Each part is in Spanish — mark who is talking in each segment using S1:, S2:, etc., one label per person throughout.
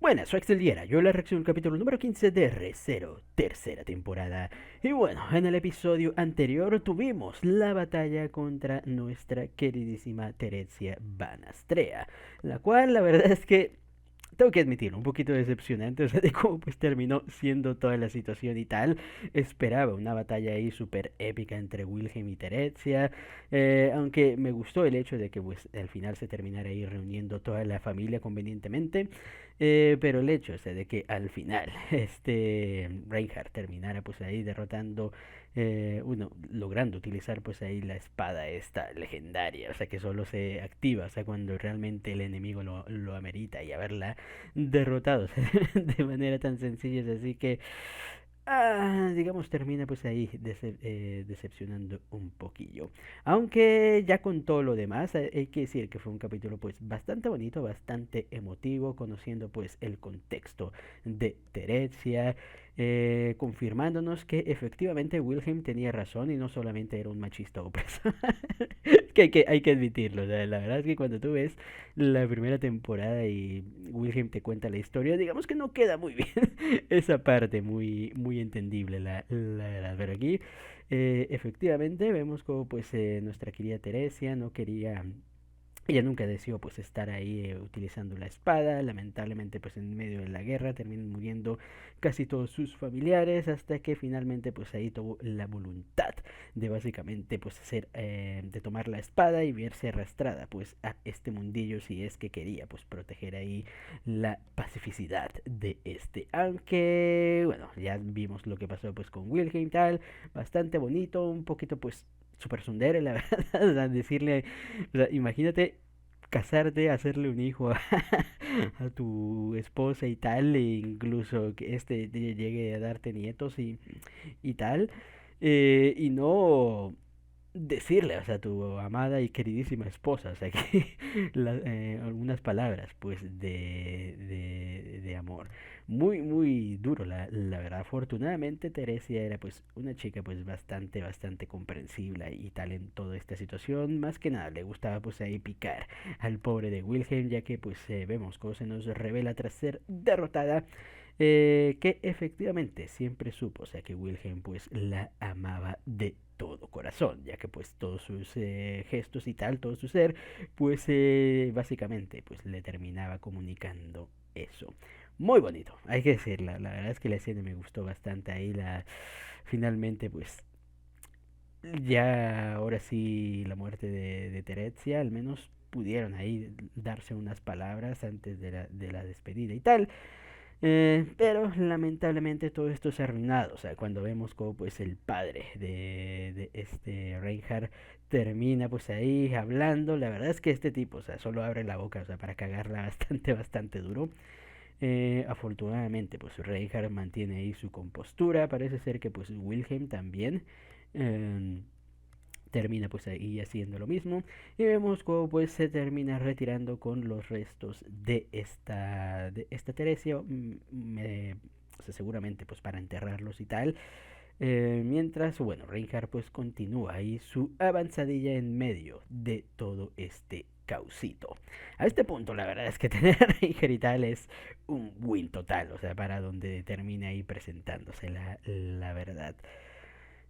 S1: Buenas, soy Axel Liera. Yo la reacción al capítulo número 15 de Re:Zero, tercera temporada. Y bueno, en el episodio anterior tuvimos la batalla contra nuestra queridísima Teresia Banastrea, la cual la verdad es que tengo que admitirlo, un poquito decepcionante, o sea, de cómo pues terminó siendo toda la situación y tal. Esperaba una batalla ahí súper épica entre Wilhelm y Teresia, aunque me gustó el hecho de que pues al final se terminara ahí reuniendo toda la familia convenientemente, pero el hecho, o sea, de que al final Reinhardt terminara pues ahí derrotando, bueno, logrando utilizar pues ahí la espada esta legendaria, o sea, que solo se activa, o sea, cuando realmente el enemigo lo amerita, y haberla derrotados de manera tan sencilla. Es así que, digamos, termina pues ahí decepcionando un poquillo. Aunque ya con todo lo demás, hay que decir que fue un capítulo pues bastante bonito, bastante emotivo, conociendo pues el contexto de Teresia, confirmándonos que efectivamente Wilhelm tenía razón y no solamente era un machista opresor. Que hay que admitirlo, la verdad es que cuando tú ves la primera temporada y Wilhelm te cuenta la historia, digamos que no queda muy bien esa parte, muy entendible, la verdad. Pero aquí, efectivamente, vemos como pues nuestra querida Teresia no quería, ella nunca deseó pues estar ahí utilizando la espada. Lamentablemente pues en medio de la guerra terminan muriendo casi todos sus familiares, hasta que finalmente pues ahí tuvo la voluntad de básicamente pues hacer, de tomar la espada y verse arrastrada pues a este mundillo, si es que quería pues proteger ahí la pacificidad de este. Aunque bueno, ya vimos lo que pasó pues con Wilhelm, tal, bastante bonito, un poquito pues super sundere, la verdad. O sea, decirle, o sea, imagínate casarte, hacerle un hijo a tu esposa y tal, e incluso que este llegue a darte nietos y tal, y no decirle, o sea, a tu amada y queridísima esposa, o sea, que algunas palabras, pues, de amor. Muy duro, la verdad. Afortunadamente, Teresia era, pues, una chica, pues, bastante comprensible y tal en toda esta situación. Más que nada, le gustaba, pues, ahí picar al pobre de Wilhelm, ya que, pues, vemos cómo se nos revela tras ser derrotada, que efectivamente siempre supo, o sea, que Wilhelm pues la amaba de todo corazón, ya que pues todos sus gestos y tal, todo su ser, pues básicamente pues le terminaba comunicando eso. Muy bonito, hay que decirla, la verdad es que la escena me gustó bastante ahí, finalmente pues ya ahora sí la muerte de Teresia, al menos pudieron ahí darse unas palabras antes de la despedida y tal. Pero lamentablemente todo esto se ha arruinado. O sea, cuando vemos como pues el padre de este Reinhardt termina pues ahí hablando, la verdad es que este tipo, o sea, solo abre la boca, o sea, para cagarla bastante duro. Afortunadamente pues Reinhardt mantiene ahí su compostura. Parece ser que pues Wilhelm también. eh, Termina pues ahí haciendo lo mismo, y vemos cómo pues se termina retirando con los restos de esta Teresia, o sea, seguramente pues para enterrarlos y tal. Mientras, bueno, Reinhardt pues continúa ahí su avanzadilla en medio de todo este causito. A este punto la verdad es que tener a Reinhardt y tal es un win total, o sea, para donde termina ahí presentándose la verdad.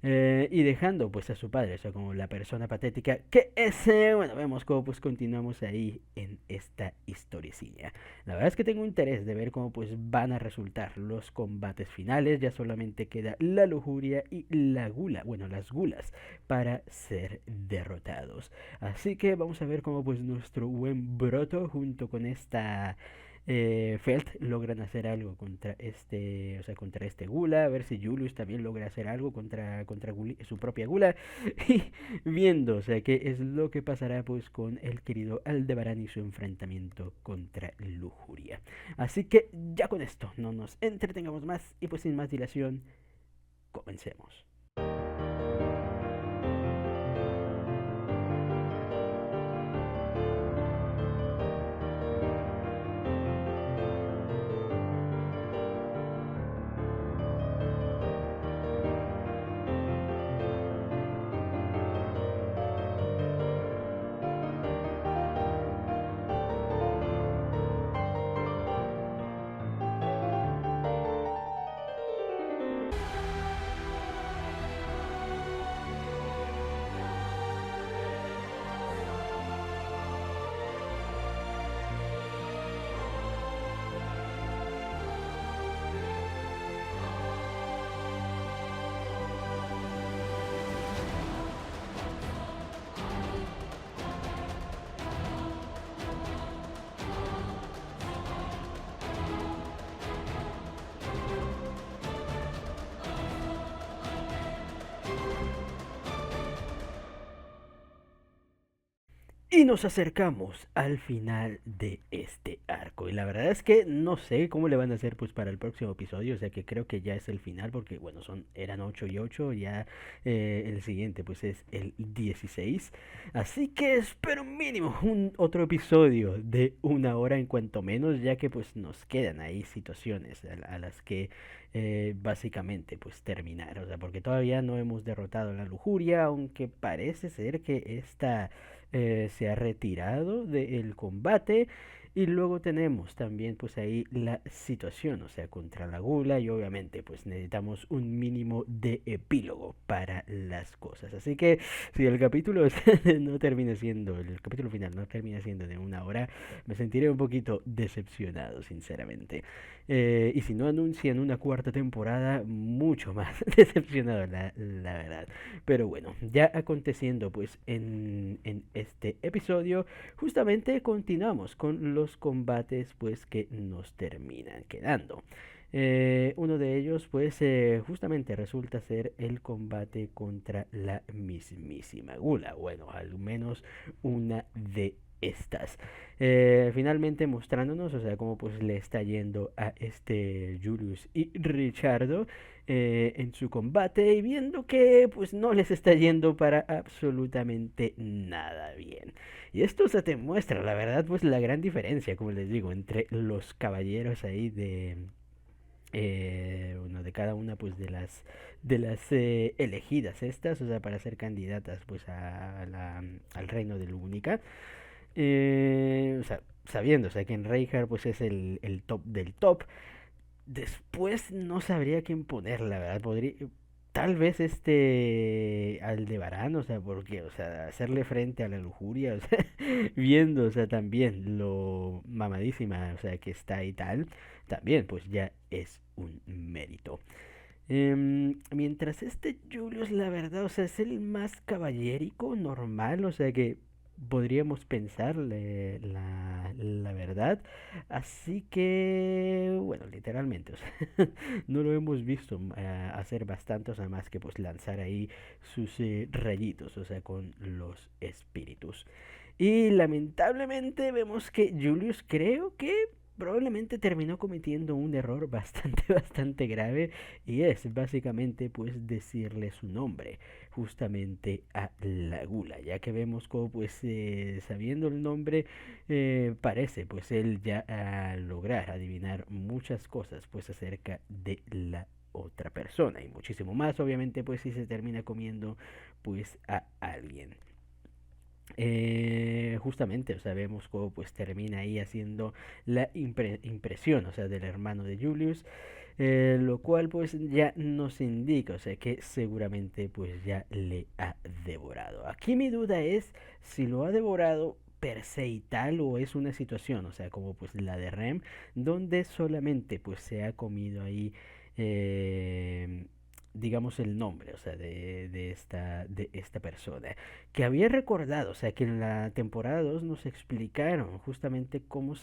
S1: Y dejando pues a su padre, o sea, como la persona patética que es, bueno, vemos cómo pues continuamos ahí en esta historiecilla. La verdad es que tengo interés de ver cómo pues van a resultar los combates finales. Ya solamente queda la lujuria y la gula, bueno, las gulas, para ser derrotados. Así que vamos a ver cómo pues nuestro buen Broto junto con esta Felt logran hacer algo contra este, o sea, contra este Gula, a ver si Julius también logra hacer algo contra su propia Gula, y viendo, o sea, qué es lo que pasará pues con el querido Aldebarán y su enfrentamiento contra Lujuria. Así que ya con esto no nos entretengamos más y pues sin más dilación, comencemos. Y nos acercamos al final de este arco. Y la verdad es que no sé cómo le van a hacer pues para el próximo episodio. O sea que creo que ya es el final porque bueno, eran 8 y 8. Ya el siguiente pues es el 16. Así que espero mínimo un otro episodio de 1 hora en cuanto menos. Ya que pues nos quedan ahí situaciones a las que básicamente pues terminar. O sea, porque todavía no hemos derrotado a la lujuria. Aunque parece ser que esta se ha retirado del combate. Y luego tenemos también pues ahí la situación, o sea, contra la gula. Y obviamente pues necesitamos un mínimo de epílogo para las cosas. Así que si el capítulo no termina siendo, el capítulo final no termina siendo de 1 hora, me sentiré un poquito decepcionado, sinceramente. Y si no anuncian una cuarta temporada, mucho más decepcionado, la verdad. Pero bueno, ya aconteciendo pues en este episodio, justamente continuamos con los combates pues que nos terminan quedando. Uno de ellos pues justamente resulta ser el combate contra la mismísima Gula. Bueno, al menos una de estas. Finalmente mostrándonos, o sea, cómo pues le está yendo a este Julius y Richardo en su combate y viendo que pues no les está yendo para absolutamente nada bien. Y esto se te muestra, la verdad, pues la gran diferencia, como les digo, entre los caballeros ahí bueno, de cada una pues de las elegidas estas, o sea, para ser candidatas pues al reino de Lúnica. O sea, sabiendo, o sea, que en Reinhardt pues es el top del top. Después no sabría quién poner, la verdad. Tal vez Aldebarán, o sea, porque, o sea, hacerle frente a la lujuria, o sea, viendo, o sea, también lo mamadísima, o sea, que está y tal, también, pues ya es un mérito. Mientras Julius, la verdad, o sea, es el más caballérico, normal, o sea que podríamos pensarle la verdad. Así que, bueno, literalmente, o sea, no lo hemos visto hacer bastante, o sea, más que pues lanzar ahí sus rayitos, o sea, con los espíritus. Y lamentablemente vemos que Julius creo que probablemente terminó cometiendo un error bastante, bastante grave y es básicamente pues decirle su nombre justamente a la gula, ya que vemos como pues sabiendo el nombre parece pues él ya a lograr adivinar muchas cosas pues acerca de la otra persona y muchísimo más obviamente pues si se termina comiendo pues a alguien. Justamente, o sea, vemos cómo pues termina ahí haciendo la impresión, o sea, del hermano de Julius, lo cual pues ya nos indica, o sea, que seguramente pues ya le ha devorado. Aquí mi duda es si lo ha devorado per se y tal o es una situación, o sea, como pues la de Rem, donde solamente pues se ha comido ahí eh, digamos el nombre, o sea, de esta persona que había recordado, o sea, que en la temporada 2 nos explicaron justamente cómo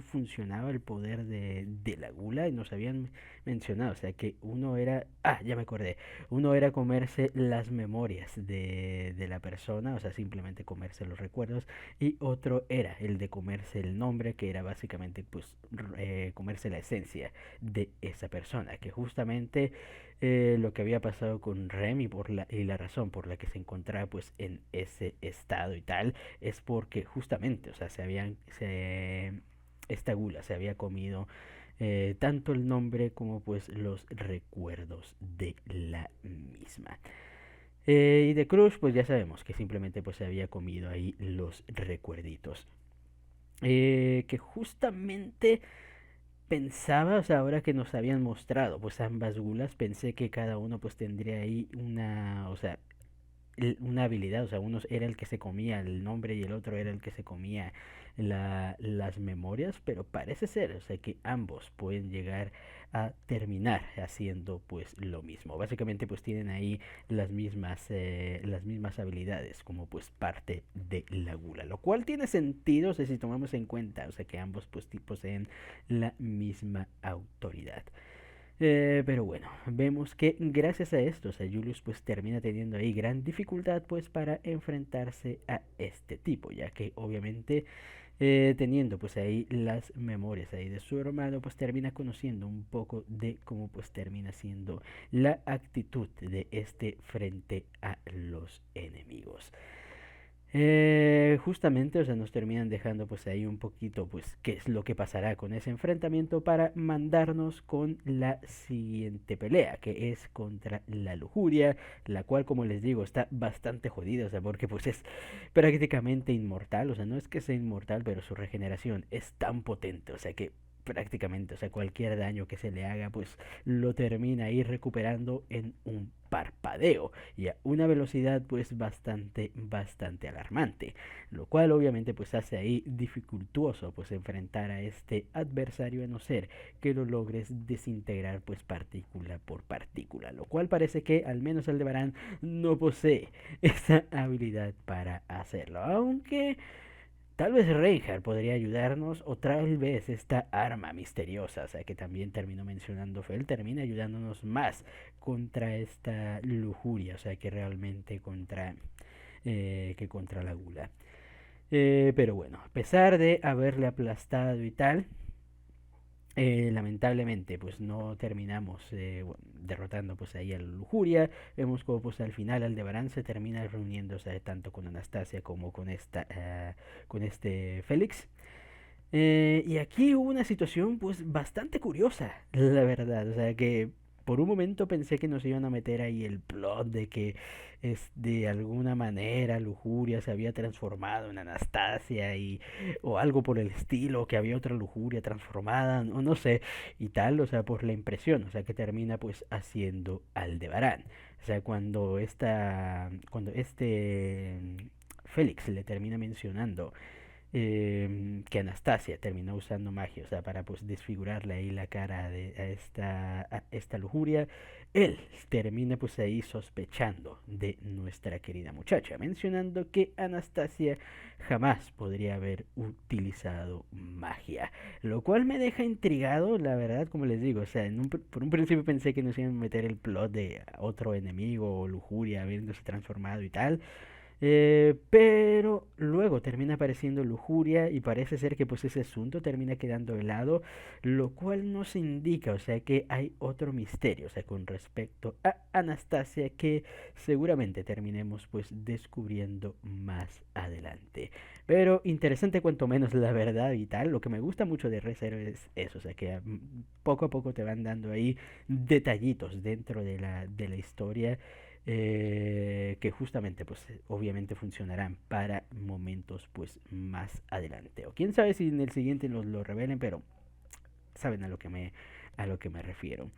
S1: funcionaba el poder de la gula y nos habían mencionado, o sea, que ya me acordé, uno era comerse las memorias de la persona, o sea, simplemente comerse los recuerdos, y otro era el de comerse el nombre, que era básicamente, pues, comerse la esencia de esa persona, que justamente lo que había pasado con Rem y la razón por la que se encontraba pues en ese estado y tal es porque justamente, o sea, esta gula se había comido tanto el nombre como pues los recuerdos de la misma. Y de Cruz pues ya sabemos que simplemente pues se había comido ahí los recuerditos. Que justamente pensaba, o sea, ahora que nos habían mostrado pues ambas gulas, pensé que cada uno pues tendría ahí o sea, una habilidad, o sea, uno era el que se comía el nombre y el otro era el que se comía las memorias, pero parece ser, o sea, que ambos pueden llegar a terminar haciendo pues lo mismo. Básicamente pues tienen ahí las mismas habilidades como pues parte de la gula, lo cual tiene sentido, o sea, si tomamos en cuenta, o sea, que ambos pues poseen la misma autoridad. Pero bueno, vemos que gracias a esto, o sea, Julius pues termina teniendo ahí gran dificultad pues para enfrentarse a este tipo, ya que obviamente teniendo pues ahí las memorias ahí de su hermano, pues termina conociendo un poco de cómo pues termina siendo la actitud de este frente a los enemigos. Justamente, o sea, nos terminan dejando pues ahí un poquito pues qué es lo que pasará con ese enfrentamiento para mandarnos con la siguiente pelea, que es contra la lujuria, la cual como les digo está bastante jodida, o sea, porque pues es prácticamente inmortal, o sea, no es que sea inmortal, pero su regeneración es tan potente, o sea que prácticamente, o sea, cualquier daño que se le haga, pues lo termina ahí recuperando en un parpadeo y a una velocidad pues bastante alarmante, lo cual obviamente pues hace ahí dificultuoso pues enfrentar a este adversario a no ser que lo logres desintegrar pues partícula por partícula, lo cual parece que al menos Aldebarán no posee esa habilidad para hacerlo, aunque tal vez Reinhardt podría ayudarnos o tal vez esta arma misteriosa, o sea que también terminó mencionando Fel, termina ayudándonos más contra esta lujuria, o sea que realmente contra la gula. Pero bueno, a pesar de haberle aplastado y tal, lamentablemente pues no terminamos derrotando pues ahí a la lujuria. Vemos como pues al final Aldebarán se termina reuniéndose tanto con Anastasia como con con este Félix. Y aquí hubo una situación pues bastante curiosa, la verdad. O sea que por un momento pensé que nos iban a meter ahí el plot de que de alguna manera Lujuria se había transformado en Anastasia o algo por el estilo, que había otra Lujuria transformada, o no sé, y tal, o sea, por la impresión, o sea, que termina pues haciendo Aldebarán. O sea, cuando Félix le termina mencionando que Anastasia terminó usando magia, o sea, para pues desfigurarle ahí la cara a esta lujuria, él termina pues ahí sospechando de nuestra querida muchacha, mencionando que Anastasia jamás podría haber utilizado magia, lo cual me deja intrigado, la verdad, como les digo, o sea, por un principio pensé que nos iban a meter el plot de otro enemigo o lujuria habiéndose transformado y tal, pero luego termina apareciendo lujuria y parece ser que pues ese asunto termina quedando de lado, lo cual nos indica, o sea, que hay otro misterio, o sea, con respecto a Anastasia que seguramente terminemos pues descubriendo más adelante. Pero interesante cuanto menos la verdad y tal, lo que me gusta mucho de Re:Zero es eso, o sea, que poco a poco te van dando ahí detallitos dentro de de la historia, que justamente pues obviamente funcionarán para momentos pues más adelante o quién sabe si en el siguiente nos lo revelen, pero saben a lo que me refiero.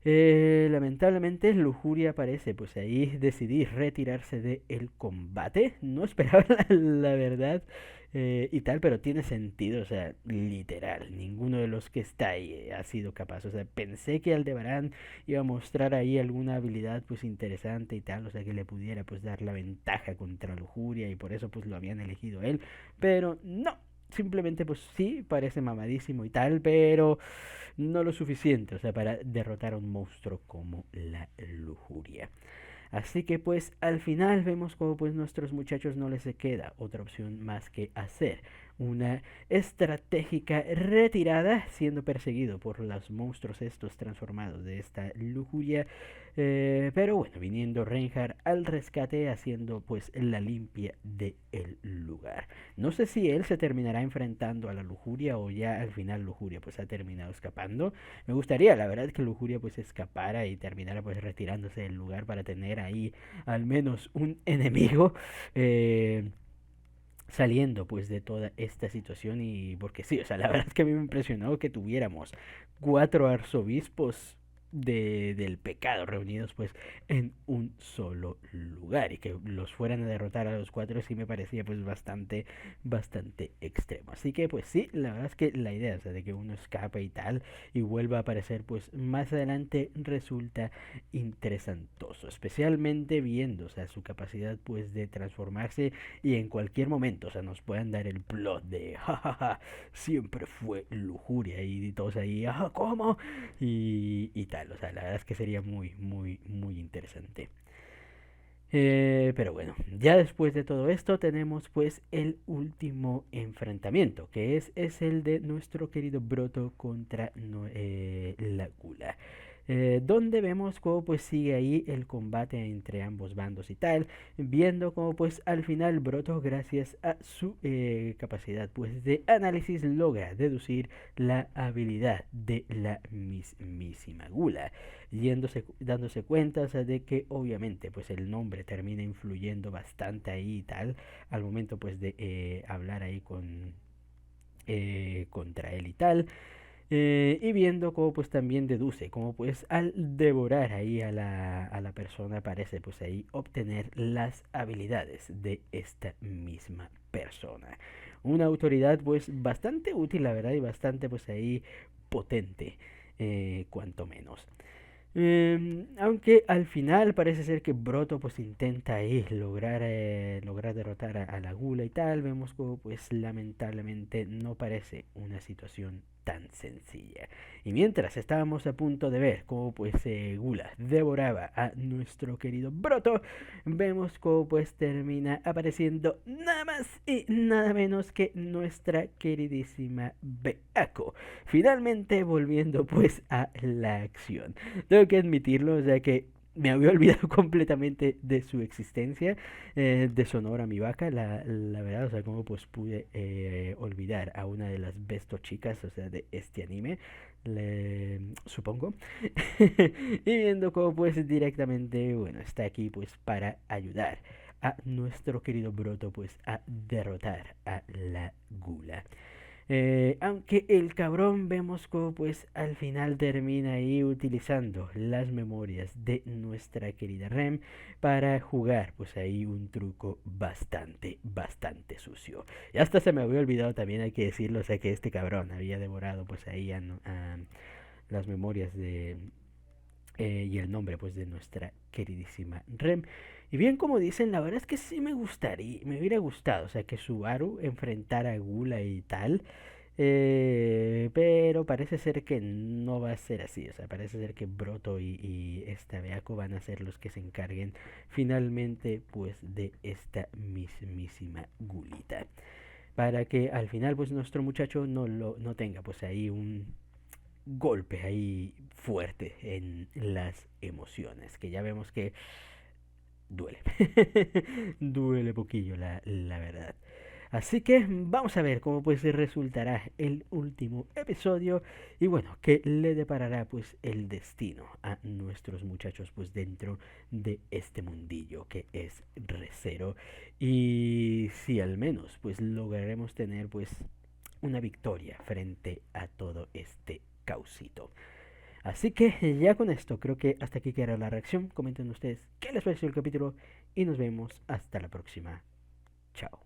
S1: Lamentablemente Lujuria parece pues ahí decidir retirarse del combate. No esperaba la verdad y tal, pero tiene sentido, o sea, literal. Ninguno de los que está ahí ha sido capaz. O sea, pensé que Aldebarán iba a mostrar ahí alguna habilidad pues interesante y tal, o sea, que le pudiera pues dar la ventaja contra Lujuria y por eso pues lo habían elegido él, pero no. Simplemente pues sí, parece mamadísimo y tal, pero no lo suficiente, o sea, para derrotar a un monstruo como la lujuria. Así que pues al final vemos como pues nuestros muchachos no les queda otra opción más que hacer una estratégica retirada siendo perseguido por los monstruos estos transformados de esta lujuria, pero bueno, viniendo Reinhardt al rescate haciendo pues la limpia del lugar. No sé si él se terminará enfrentando a la lujuria o ya al final lujuria pues ha terminado escapando. Me gustaría la verdad que lujuria pues escapara y terminara pues retirándose del lugar para tener ahí al menos un enemigo. Saliendo pues de toda esta situación y porque sí, o sea, la verdad es que a mí me impresionó que tuviéramos cuatro arzobispos del pecado reunidos pues en un solo lugar, y que los fueran a derrotar a los cuatro sí me parecía pues bastante extremo. Así que pues sí, la verdad es que la idea, o sea, de que uno escape y tal y vuelva a aparecer pues más adelante resulta interesantoso, especialmente viendo, o sea, su capacidad pues de transformarse y en cualquier momento, o sea, nos puedan dar el plot de jajaja, siempre fue lujuria, y todos ahí, ajá, ¿cómo? Y tal, o sea, la verdad es que sería muy interesante. Pero bueno, ya después de todo esto tenemos pues el último enfrentamiento, que es el de nuestro querido Broto contra la Gula. Donde vemos cómo pues sigue ahí el combate entre ambos bandos y tal, viendo cómo pues al final Broto, gracias a su capacidad pues de análisis, logra deducir la habilidad de la mismísima Gula, dándose cuenta, o sea, de que obviamente pues el nombre termina influyendo bastante ahí y tal, al momento pues de hablar ahí contra él y tal, y viendo cómo pues también deduce, como pues al devorar ahí a la persona parece pues ahí obtener las habilidades de esta misma persona. Una autoridad pues bastante útil, la verdad, y bastante pues ahí potente, cuanto menos. Aunque al final parece ser que Broto pues intenta ahí lograr derrotar a la Gula y tal, vemos como pues lamentablemente no parece una situación tan sencilla. Y mientras estábamos a punto de ver cómo pues Gula devoraba a nuestro querido Broto, vemos cómo pues termina apareciendo nada más y nada menos que nuestra queridísima Beako, finalmente volviendo pues a la acción. Tengo que admitirlo, o sea que me había olvidado completamente de su existencia, de Sonora mi vaca, la verdad, o sea, cómo pues pude olvidar a una de las besto chicas, o sea, de este anime, supongo. Y viendo cómo pues directamente, bueno, está aquí pues para ayudar a nuestro querido Broto pues a derrotar a la Gula. Aunque el cabrón vemos como pues al final termina ahí utilizando las memorias de nuestra querida Rem para jugar pues ahí un truco bastante sucio. Y hasta se me había olvidado también, hay que decirlo, o sea, que este cabrón había devorado pues ahí a las memorias de y el nombre pues de nuestra queridísima Rem. Y bien, como dicen, la verdad es que sí me hubiera gustado, o sea, que Subaru enfrentara a Gula y tal, pero parece ser que no va a ser así, o sea, parece ser que Broto y esta Beako van a ser los que se encarguen finalmente pues de esta mismísima Gulita, para que al final pues nuestro muchacho no tenga pues ahí un golpe ahí fuerte en las emociones, que ya vemos que duele. Duele poquillo, la verdad. Así que vamos a ver cómo pues resultará el último episodio, y bueno, que le deparará pues el destino a nuestros muchachos pues dentro de este mundillo que es Re:Zero, y si al menos pues lograremos tener pues una victoria frente a todo este causito. Así que ya con esto creo que hasta aquí queda la reacción. Comenten ustedes qué les pareció el capítulo y nos vemos hasta la próxima. Chao.